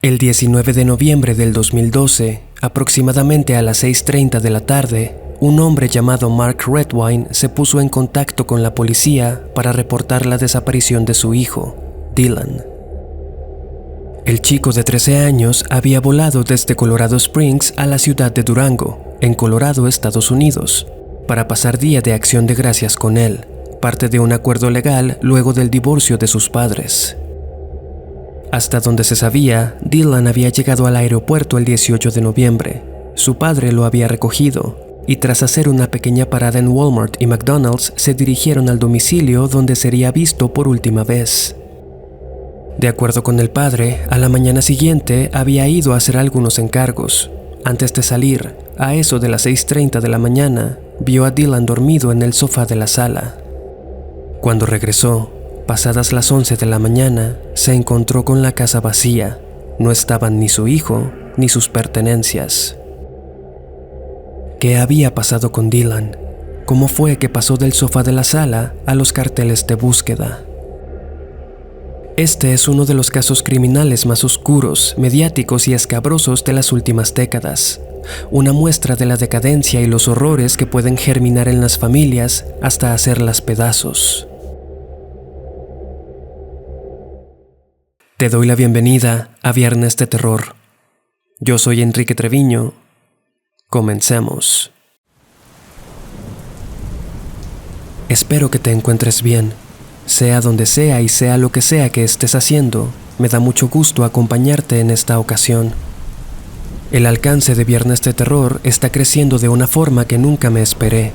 El 19 de noviembre del 2012, aproximadamente a las 6:30 de la tarde, un hombre llamado Mark Redwine se puso en contacto con la policía para reportar la desaparición de su hijo, Dylan. El chico de 13 años había volado desde Colorado Springs a la ciudad de Durango, en Colorado, Estados Unidos, para pasar Día de Acción de Gracias con él, parte de un acuerdo legal luego del divorcio de sus padres. Hasta donde se sabía, Dylan había llegado al aeropuerto el 18 de noviembre. Su padre lo había recogido, y tras hacer una pequeña parada en Walmart y McDonald's, se dirigieron al domicilio donde sería visto por última vez. De acuerdo con el padre, a la mañana siguiente había ido a hacer algunos encargos. Antes de salir, a eso de las 6:30 de la mañana, vio a Dylan dormido en el sofá de la sala. Cuando regresó, pasadas las 11 de la mañana, se encontró con la casa vacía. No estaban ni su hijo ni sus pertenencias. ¿Qué había pasado con Dylan? ¿Cómo fue que pasó del sofá de la sala a los carteles de búsqueda? Este es uno de los casos criminales más oscuros, mediáticos y escabrosos de las últimas décadas. Una muestra de la decadencia y los horrores que pueden germinar en las familias hasta hacerlas pedazos. Te doy la bienvenida a Viernes de Terror. Yo soy Enrique Treviño. Comencemos. Espero que te encuentres bien. Sea donde sea y sea lo que sea que estés haciendo, me da mucho gusto acompañarte en esta ocasión. El alcance de Viernes de Terror está creciendo de una forma que nunca me esperé,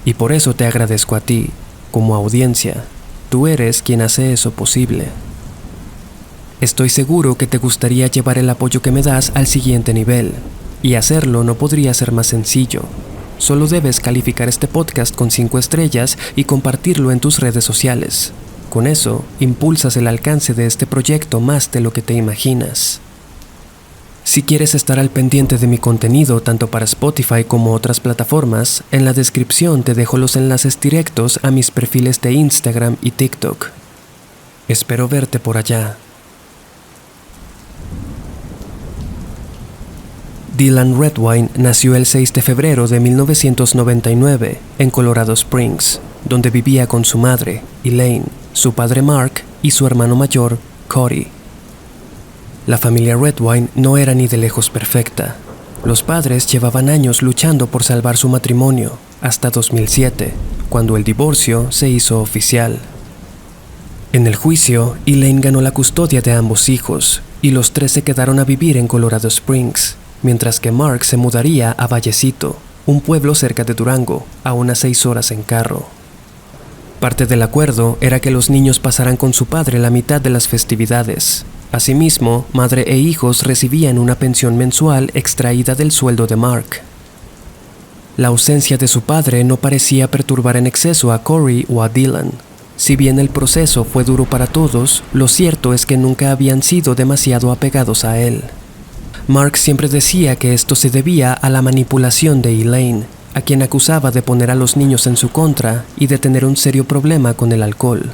y por eso te agradezco a ti, como audiencia. Tú eres quien hace eso posible. Estoy seguro que te gustaría llevar el apoyo que me das al siguiente nivel, y hacerlo no podría ser más sencillo. Solo debes calificar este podcast con 5 estrellas y compartirlo en tus redes sociales. Con eso, impulsas el alcance de este proyecto más de lo que te imaginas. Si quieres estar al pendiente de mi contenido tanto para Spotify como otras plataformas, en la descripción te dejo los enlaces directos a mis perfiles de Instagram y TikTok. Espero verte por allá. Dylan Redwine nació el 6 de febrero de 1999 en Colorado Springs, donde vivía con su madre, Elaine, su padre Mark y su hermano mayor, Cody. La familia Redwine no era ni de lejos perfecta. Los padres llevaban años luchando por salvar su matrimonio, hasta 2007, cuando el divorcio se hizo oficial. En el juicio, Elaine ganó la custodia de ambos hijos, y los 3 se quedaron a vivir en Colorado Springs, mientras que Mark se mudaría a Vallecito, un pueblo cerca de Durango, a unas 6 horas en carro. Parte del acuerdo era que los niños pasaran con su padre la mitad de las festividades. Asimismo, madre e hijos recibían una pensión mensual extraída del sueldo de Mark. La ausencia de su padre no parecía perturbar en exceso a Corey o a Dylan. Si bien el proceso fue duro para todos, lo cierto es que nunca habían sido demasiado apegados a él. Mark siempre decía que esto se debía a la manipulación de Elaine, a quien acusaba de poner a los niños en su contra y de tener un serio problema con el alcohol.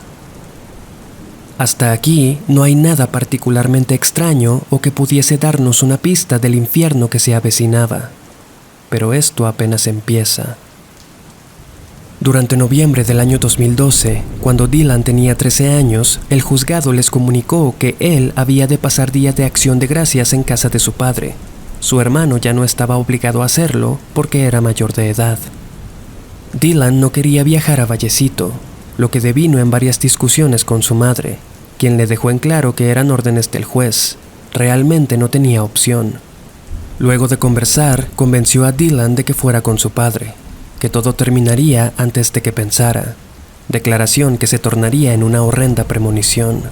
Hasta aquí no hay nada particularmente extraño o que pudiese darnos una pista del infierno que se avecinaba. Pero esto apenas empieza. Durante noviembre del año 2012, cuando Dylan tenía 13 años, el juzgado les comunicó que él había de pasar Día de Acción de Gracias en casa de su padre. Su hermano ya no estaba obligado a hacerlo porque era mayor de edad. Dylan no quería viajar a Vallecito, lo que devino en varias discusiones con su madre, quien le dejó en claro que eran órdenes del juez. Realmente no tenía opción. Luego de conversar, convenció a Dylan de que fuera con su padre, que todo terminaría antes de que pensara, declaración que se tornaría en una horrenda premonición.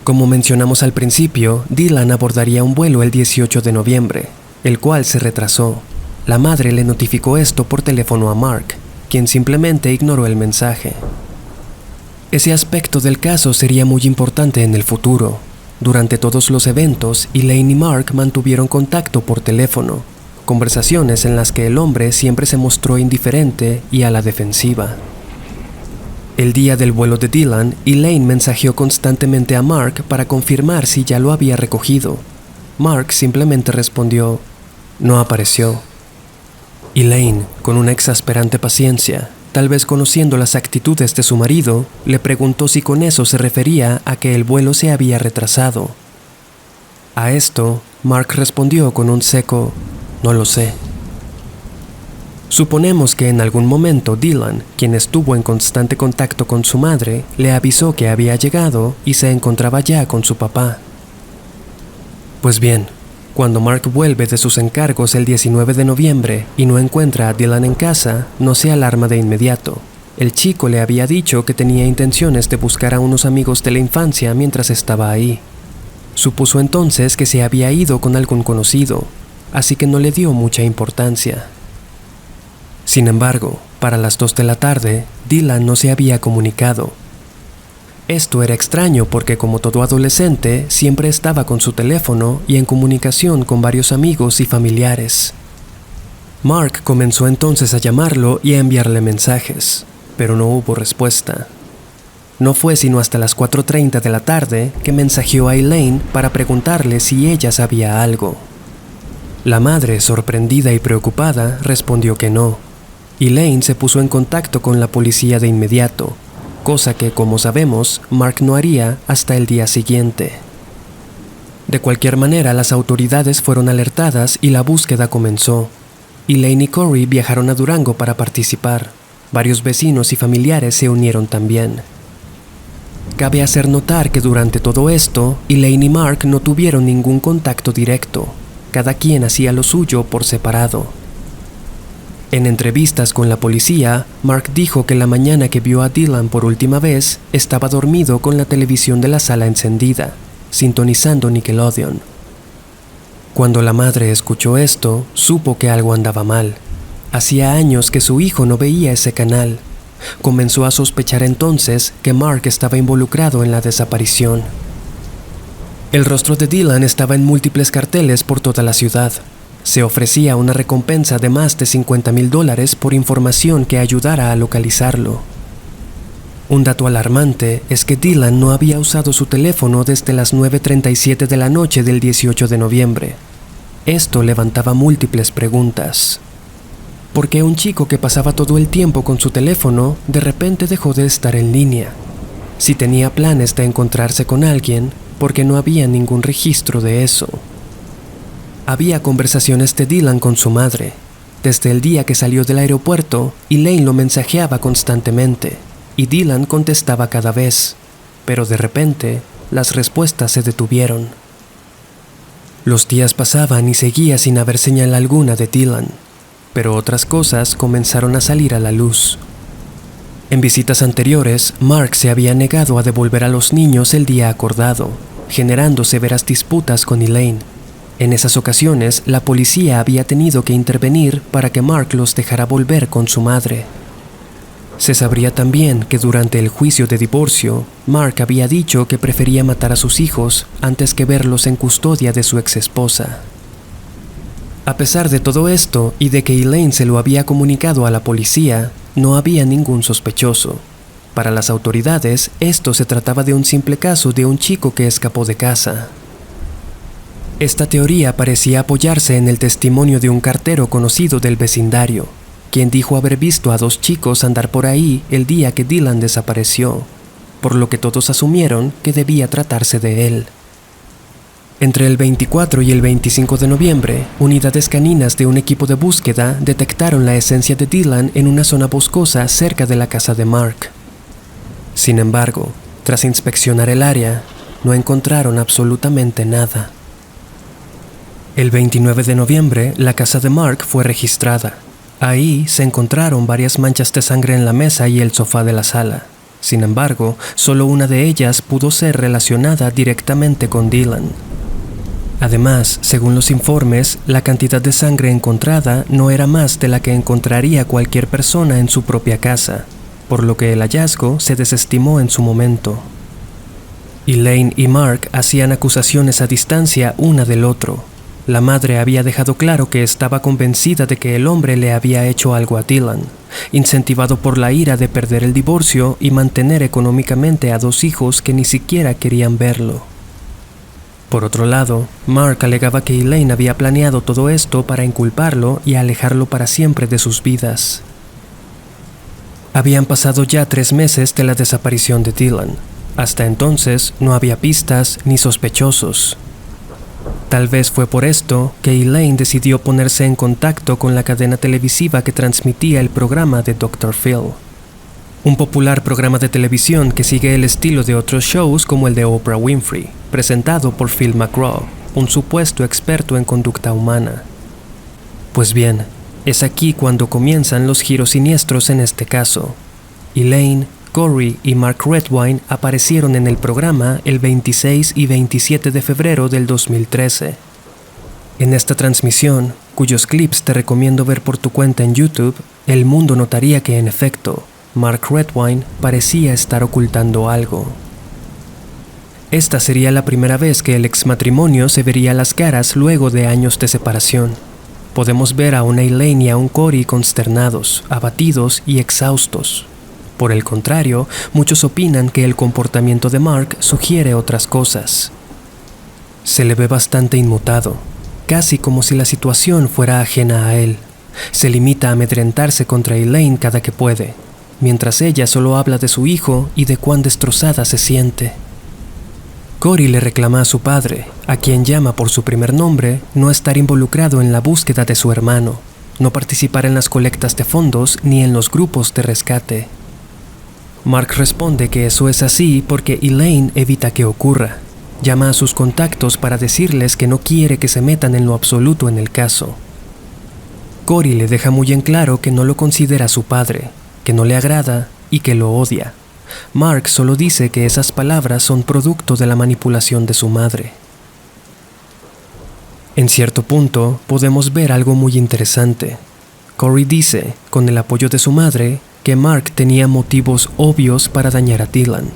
Como mencionamos al principio, Dylan abordaría un vuelo el 18 de noviembre, el cual se retrasó. La madre le notificó esto por teléfono a Mark, quien simplemente ignoró el mensaje. Ese aspecto del caso sería muy importante en el futuro. Durante todos los eventos, Elaine y Mark mantuvieron contacto por teléfono, conversaciones en las que el hombre siempre se mostró indiferente y a la defensiva. El día del vuelo de Dylan, Elaine mensajeó constantemente a Mark para confirmar si ya lo había recogido. Mark simplemente respondió, no apareció. Elaine, con una exasperante paciencia, tal vez conociendo las actitudes de su marido, le preguntó si con eso se refería a que el vuelo se había retrasado. A esto, Mark respondió con un seco, no lo sé. Suponemos que en algún momento Dylan, quien estuvo en constante contacto con su madre, le avisó que había llegado y se encontraba ya con su papá. Pues bien, cuando Mark vuelve de sus encargos el 19 de noviembre y no encuentra a Dylan en casa, no se alarma de inmediato. El chico le había dicho que tenía intenciones de buscar a unos amigos de la infancia mientras estaba ahí. Supuso entonces que se había ido con algún conocido, así que no le dio mucha importancia. Sin embargo, para las 2 de la tarde, Dylan no se había comunicado. Esto era extraño porque, como todo adolescente, siempre estaba con su teléfono y en comunicación con varios amigos y familiares. Mark comenzó entonces a llamarlo y a enviarle mensajes, pero no hubo respuesta. No fue sino hasta las 4:30 de la tarde que mensajeó a Elaine para preguntarle si ella sabía algo. La madre, sorprendida y preocupada, respondió que no. Elaine se puso en contacto con la policía de inmediato, cosa que, como sabemos, Mark no haría hasta el día siguiente. De cualquier manera, las autoridades fueron alertadas y la búsqueda comenzó. Elaine y Corey viajaron a Durango para participar. Varios vecinos y familiares se unieron también. Cabe hacer notar que durante todo esto, Elaine y Mark no tuvieron ningún contacto directo. Cada quien hacía lo suyo por separado. En entrevistas con la policía, Mark dijo que la mañana que vio a Dylan por última vez, estaba dormido con la televisión de la sala encendida, sintonizando Nickelodeon. Cuando la madre escuchó esto, supo que algo andaba mal. Hacía años que su hijo no veía ese canal. Comenzó a sospechar entonces que Mark estaba involucrado en la desaparición. El rostro de Dylan estaba en múltiples carteles por toda la ciudad. Se ofrecía una recompensa de más de $50,000 por información que ayudara a localizarlo. Un dato alarmante es que Dylan no había usado su teléfono desde las 9:37 de la noche del 18 de noviembre. Esto levantaba múltiples preguntas. ¿Por qué un chico que pasaba todo el tiempo con su teléfono de repente dejó de estar en línea? Si tenía planes de encontrarse con alguien, ¿por qué no había ningún registro de eso? Había conversaciones de Dylan con su madre. Desde el día que salió del aeropuerto, Elaine lo mensajeaba constantemente, y Dylan contestaba cada vez, pero de repente, las respuestas se detuvieron. Los días pasaban y seguía sin haber señal alguna de Dylan, pero otras cosas comenzaron a salir a la luz. En visitas anteriores, Mark se había negado a devolver a los niños el día acordado, generando severas disputas con Elaine. En esas ocasiones, la policía había tenido que intervenir para que Mark los dejara volver con su madre. Se sabría también que durante el juicio de divorcio, Mark había dicho que prefería matar a sus hijos antes que verlos en custodia de su exesposa. A pesar de todo esto y de que Elaine se lo había comunicado a la policía, no había ningún sospechoso. Para las autoridades, esto se trataba de un simple caso de un chico que escapó de casa. Esta teoría parecía apoyarse en el testimonio de un cartero conocido del vecindario, quien dijo haber visto a 2 chicos andar por ahí el día que Dylan desapareció, por lo que todos asumieron que debía tratarse de él. Entre el 24 y el 25 de noviembre, unidades caninas de un equipo de búsqueda detectaron la esencia de Dylan en una zona boscosa cerca de la casa de Mark. Sin embargo, tras inspeccionar el área, no encontraron absolutamente nada. El 29 de noviembre, la casa de Mark fue registrada. Ahí se encontraron varias manchas de sangre en la mesa y el sofá de la sala. Sin embargo, solo una de ellas pudo ser relacionada directamente con Dylan. Además, según los informes, la cantidad de sangre encontrada no era más de la que encontraría cualquier persona en su propia casa, por lo que el hallazgo se desestimó en su momento. Elaine y Mark hacían acusaciones a distancia una del otro. la madre había dejado claro que estaba convencida de que el hombre le había hecho algo a Dylan, incentivado por la ira de perder el divorcio y mantener económicamente a 2 hijos que ni siquiera querían verlo. Por otro lado, Mark alegaba que Elaine había planeado todo esto para inculparlo y alejarlo para siempre de sus vidas. Habían pasado ya 3 meses de la desaparición de Dylan. Hasta entonces no había pistas ni sospechosos. Tal vez fue por esto que Elaine decidió ponerse en contacto con la cadena televisiva que transmitía el programa de Dr. Phil, un popular programa de televisión que sigue el estilo de otros shows como el de Oprah Winfrey, presentado por Phil McGraw, un supuesto experto en conducta humana. Pues bien, es aquí cuando comienzan los giros siniestros en este caso. Elaine, Corey y Mark Redwine aparecieron en el programa el 26 y 27 de febrero del 2013. En esta transmisión, cuyos clips te recomiendo ver por tu cuenta en YouTube, el mundo notaría que en efecto, Mark Redwine parecía estar ocultando algo. Esta sería la primera vez que el exmatrimonio se vería las caras luego de años de separación. Podemos ver a una Elaine y a un Corey consternados, abatidos y exhaustos. Por el contrario, muchos opinan que el comportamiento de Mark sugiere otras cosas. Se le ve bastante inmutado, casi como si la situación fuera ajena a él. Se limita a amedrentarse contra Elaine cada que puede, mientras ella solo habla de su hijo y de cuán destrozada se siente. Corey le reclama a su padre, a quien llama por su primer nombre, no estar involucrado en la búsqueda de su hermano, no participar en las colectas de fondos ni en los grupos de rescate. Mark responde que eso es así porque Elaine evita que ocurra. Llama a sus contactos para decirles que no quiere que se metan en lo absoluto en el caso. Corey le deja muy en claro que no lo considera su padre, que no le agrada y que lo odia. Mark solo dice que esas palabras son producto de la manipulación de su madre. En cierto punto, podemos ver algo muy interesante. Corey dice, con el apoyo de su madre, que Mark tenía motivos obvios para dañar a Dylan.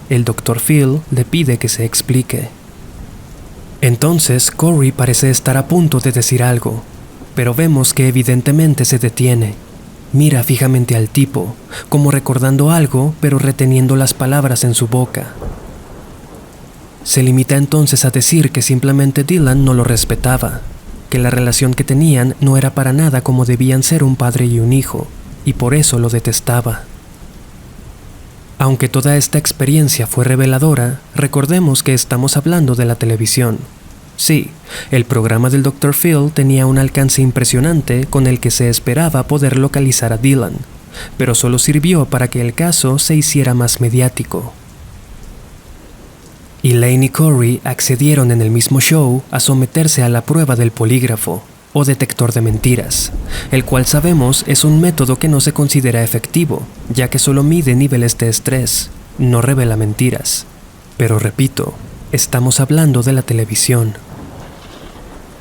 El Dr. Phil le pide que se explique. Entonces, Corey parece estar a punto de decir algo, pero vemos que evidentemente se detiene. Mira fijamente al tipo, como recordando algo, pero reteniendo las palabras en su boca. Se limita entonces a decir que simplemente Dylan no lo respetaba, que la relación que tenían no era para nada como debían ser un padre y un hijo, y por eso lo detestaba. Aunque toda esta experiencia fue reveladora, recordemos que estamos hablando de la televisión. Sí, el programa del Dr. Phil tenía un alcance impresionante con el que se esperaba poder localizar a Dylan, pero solo sirvió para que el caso se hiciera más mediático. Elaine y Corey accedieron en el mismo show a someterse a la prueba del polígrafo, o detector de mentiras, el cual sabemos es un método que no se considera efectivo, ya que solo mide niveles de estrés, no revela mentiras. Pero repito, estamos hablando de la televisión.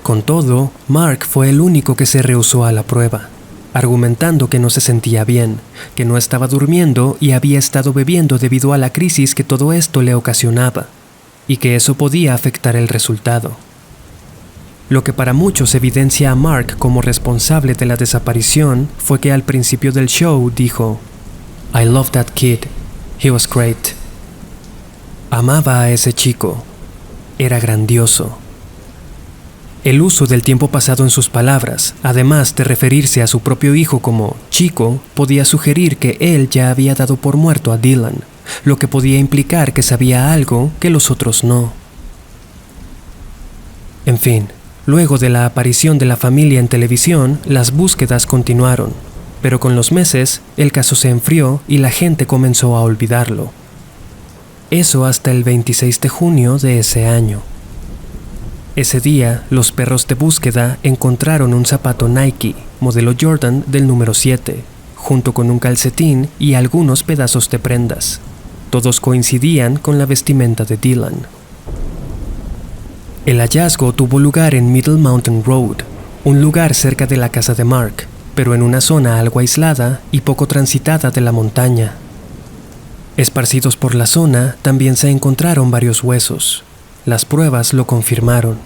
Con todo, Mark fue el único que se rehusó a la prueba, argumentando que no se sentía bien, que no estaba durmiendo y había estado bebiendo debido a la crisis que todo esto le ocasionaba, y que eso podía afectar el resultado. Lo que para muchos evidencia a Mark como responsable de la desaparición fue que al principio del show dijo, "I love that kid, he was great". Amaba a ese chico, era grandioso. El uso del tiempo pasado en sus palabras, además de referirse a su propio hijo como chico, podía sugerir que él ya había dado por muerto a Dylan, lo que podía implicar que sabía algo que los otros no. En fin, luego de la aparición de la familia en televisión, las búsquedas continuaron, pero con los meses, el caso se enfrió y la gente comenzó a olvidarlo. Eso hasta el 26 de junio de ese año. Ese día, los perros de búsqueda encontraron un zapato Nike, modelo Jordan del número 7, junto con un calcetín y algunos pedazos de prendas. Todos coincidían con la vestimenta de Dylan. El hallazgo tuvo lugar en Middle Mountain Road, un lugar cerca de la casa de Mark, pero en una zona algo aislada y poco transitada de la montaña. Esparcidos por la zona, también se encontraron varios huesos. Las pruebas lo confirmaron.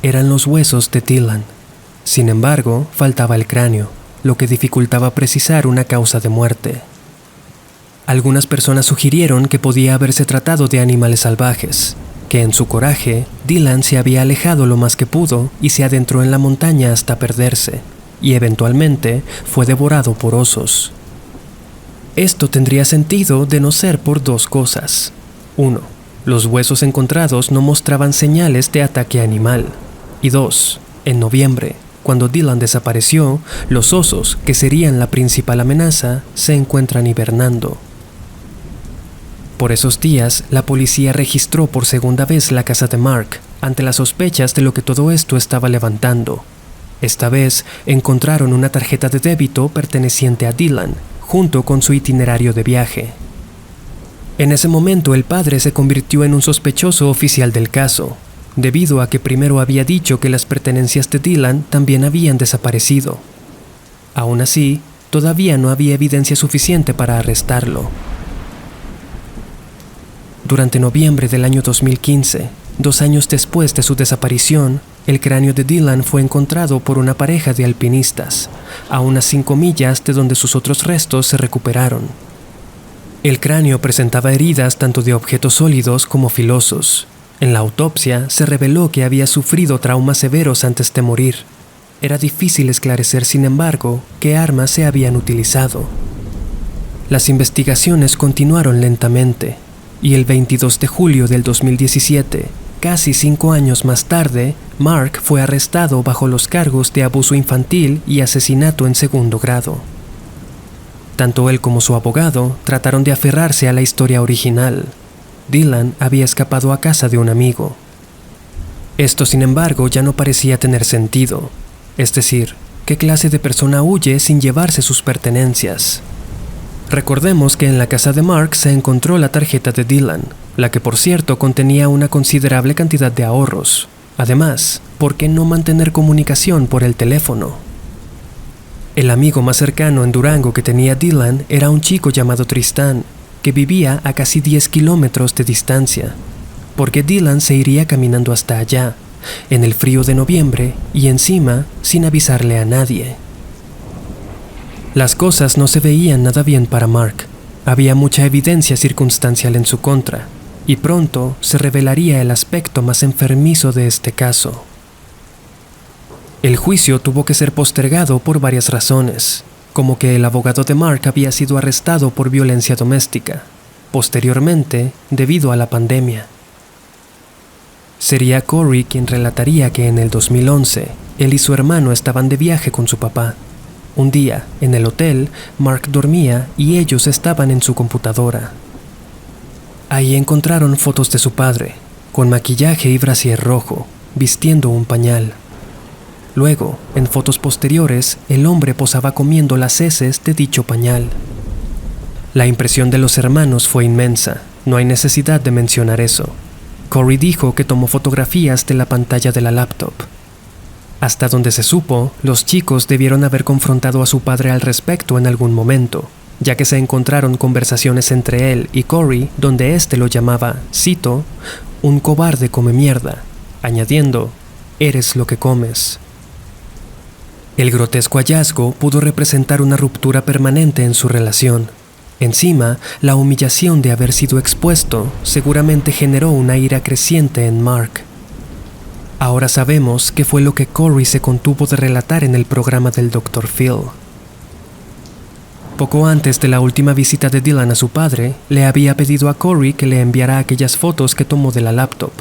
eran los huesos de Dylan. Sin embargo, faltaba el cráneo, lo que dificultaba precisar una causa de muerte. Algunas personas sugirieron que podía haberse tratado de animales salvajes, que en su coraje, Dylan se había alejado lo más que pudo y se adentró en la montaña hasta perderse, y eventualmente fue devorado por osos. Esto tendría sentido de no ser por dos cosas. 1. Los huesos encontrados no mostraban señales de ataque animal. Y 2. En noviembre, cuando Dylan desapareció, los osos, que serían la principal amenaza, se encuentran hibernando. Por esos días, la policía registró por segunda vez la casa de Mark, ante las sospechas de lo que todo esto estaba levantando. Esta vez, encontraron una tarjeta de débito perteneciente a Dylan, junto con su itinerario de viaje. En ese momento, el padre se convirtió en un sospechoso oficial del caso, debido a que primero había dicho que las pertenencias de Dylan también habían desaparecido. Aún así, todavía no había evidencia suficiente para arrestarlo. Durante noviembre del año 2015, 2 años después de su desaparición, el cráneo de Dylan fue encontrado por una pareja de alpinistas, a unas 5 millas de donde sus otros restos se recuperaron. El cráneo presentaba heridas tanto de objetos sólidos como filosos. En la autopsia se reveló que había sufrido traumas severos antes de morir. Era difícil esclarecer, sin embargo, qué armas se habían utilizado. Las investigaciones continuaron lentamente, y el 22 de julio del 2017, casi 5 años más tarde, Mark fue arrestado bajo los cargos de abuso infantil y asesinato en segundo grado. Tanto él como su abogado trataron de aferrarse a la historia original. Dylan había escapado a casa de un amigo. Esto, sin embargo, ya no parecía tener sentido. Es decir, ¿qué clase de persona huye sin llevarse sus pertenencias? Recordemos que en la casa de Mark se encontró la tarjeta de Dylan, la que por cierto contenía una considerable cantidad de ahorros. Además, ¿por qué no mantener comunicación por el teléfono? El amigo más cercano en Durango que tenía Dylan era un chico llamado Tristán, que vivía a casi 10 kilómetros de distancia. ¿Por qué Dylan se iría caminando hasta allá, en el frío de noviembre y encima sin avisarle a nadie? Las cosas no se veían nada bien para Mark. Había mucha evidencia circunstancial en su contra, y pronto se revelaría el aspecto más enfermizo de este caso. El juicio tuvo que ser postergado por varias razones, como que el abogado de Mark había sido arrestado por violencia doméstica, posteriormente debido a la pandemia. Sería Corey quien relataría que en el 2011, él y su hermano estaban de viaje con su papá. Un día, en el hotel, Mark dormía y ellos estaban en su computadora. Ahí encontraron fotos de su padre, con maquillaje y brasier rojo, vistiendo un pañal. Luego, en fotos posteriores, el hombre posaba comiendo las heces de dicho pañal. La impresión de los hermanos fue inmensa, no hay necesidad de mencionar eso. Corey dijo que tomó fotografías de la pantalla de la laptop. Hasta donde se supo, los chicos debieron haber confrontado a su padre al respecto en algún momento, ya que se encontraron conversaciones entre él y Corey donde éste lo llamaba, cito, un cobarde come mierda, añadiendo, eres lo que comes. El grotesco hallazgo pudo representar una ruptura permanente en su relación. Encima, la humillación de haber sido expuesto seguramente generó una ira creciente en Mark. Ahora sabemos qué fue lo que Corey se contuvo de relatar en el programa del Dr. Phil. Poco antes de la última visita de Dylan a su padre, le había pedido a Corey que le enviara aquellas fotos que tomó de la laptop,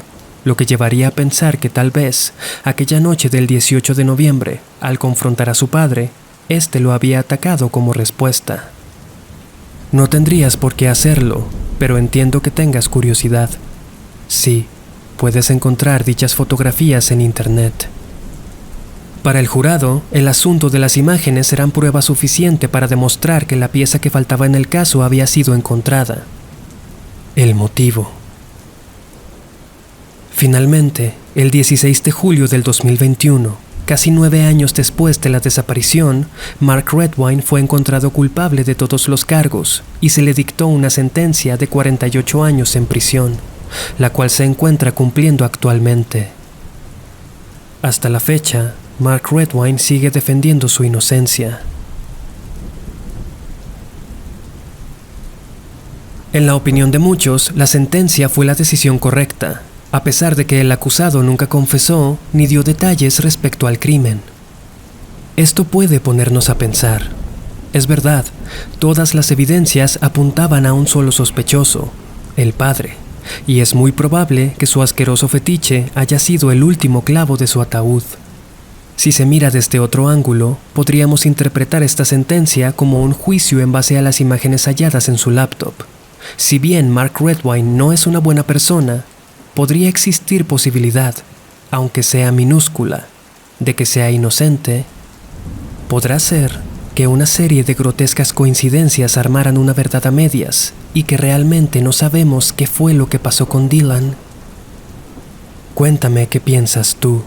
lo que llevaría a pensar que tal vez, aquella noche del 18 de noviembre, al confrontar a su padre, éste lo había atacado como respuesta. No tendrías por qué hacerlo, pero entiendo que tengas curiosidad. Sí. Puedes encontrar dichas fotografías en internet. Para el jurado, el asunto de las imágenes eran prueba suficiente para demostrar que la pieza que faltaba en el caso había sido encontrada. El motivo. Finalmente, el 16 de julio del 2021, casi 9 años después de la desaparición, Mark Redwine fue encontrado culpable de todos los cargos y se le dictó una sentencia de 48 años en prisión, la cual se encuentra cumpliendo actualmente. Hasta la fecha, Mark Redwine sigue defendiendo su inocencia. En la opinión de muchos, la sentencia fue la decisión correcta, a pesar de que el acusado nunca confesó ni dio detalles respecto al crimen. Esto puede ponernos a pensar. Es verdad, todas las evidencias apuntaban a un solo sospechoso, el padre, y es muy probable que su asqueroso fetiche haya sido el último clavo de su ataúd. Si se mira desde otro ángulo, podríamos interpretar esta sentencia como un juicio en base a las imágenes halladas en su laptop. Si bien Mark Redwine no es una buena persona, podría existir posibilidad, aunque sea minúscula, de que sea inocente. Podrá ser que una serie de grotescas coincidencias armaran una verdad a medias y que realmente no sabemos qué fue lo que pasó con Dylan. Cuéntame qué piensas tú.